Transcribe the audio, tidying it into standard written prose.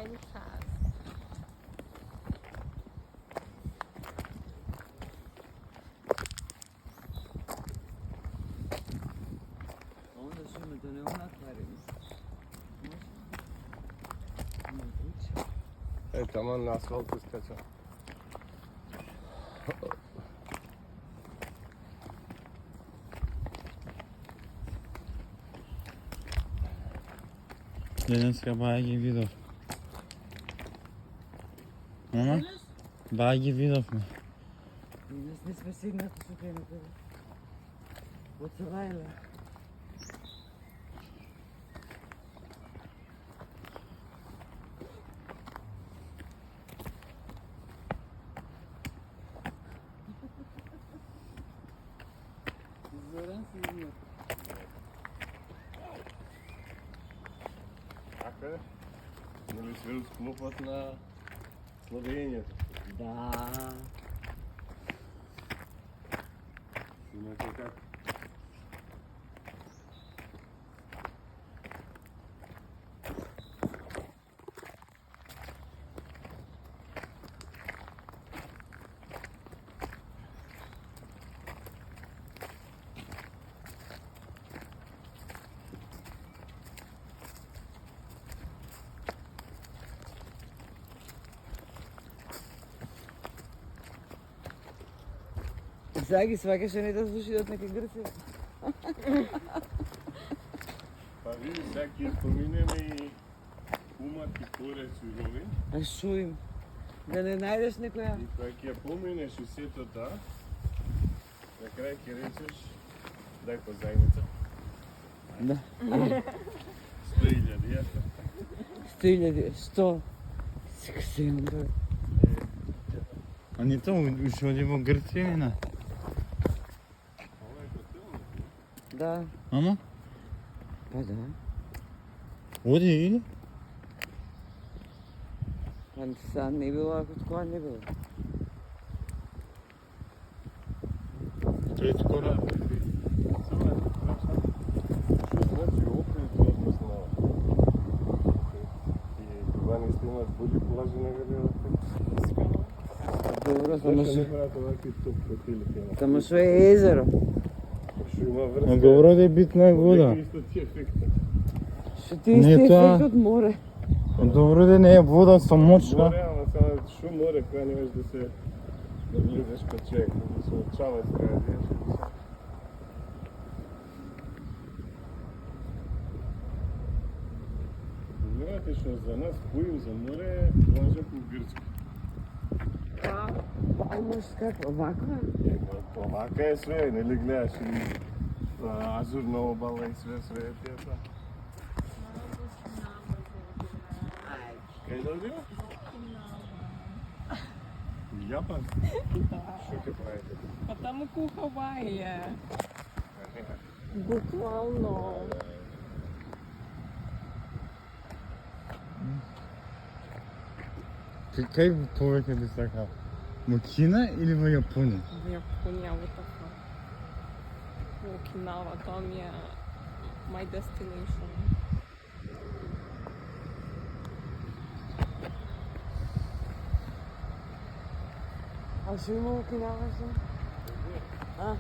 Delicious. Onda su me doneo na akvarijum. Таман на асфалту скача. Денеска баја ги видов. Мама? Баја ги видовме. Денес не сме сегнати сутринта. Од Савајле. Зоран си измет. Така е? Нели све клопот на Словенијата? Да. Иначе како? Сега ги сваќаш да слуши од нека Грција. Па види, сега ќе поминеме и Умак и Поре Сурови. А шо им? Да не најдеш некоја? И кога ќе поминеш и сето таа, на крај ќе речеш, дај по зајница. Да. 100.000 јата. 100.000, 100. Сега се имам да... А не тоа уште оди во Грција или не? Ова е хотелно. Да, Мама? па да. Оди или? Па сега не било, ако такова не било. Тој скоро. Само е, што значи опред односно и вани сте имат буди плажи на градината. Добро, само Зашто не што... прават овакви топ хотели ќе Само што е езеро. Што има врска. Но добро да е битна е вода. Исто ти ефекти. Што ти Не исти тоа. ефект од море. Добро да не е вода со мочка. Море, ама само шо море кога не можеш да се да влезеш кod човек, да се отчаваш кога идеш и да се... Гледате што за нас поим за море е плажа по грчки. Па, ама како, ваква? Овака е све, нели гледаш и азурна обала и све е тие тоа. Кај да одиме? Јапан? Што ќе правите? Па таму ку Хавај е. Буквално. Кај повеќе би сакал? Во Кина или во Јапонија? Во Јапонија, во така. Во Окинава, тоа ми е my destination. А што има Окинава што? А?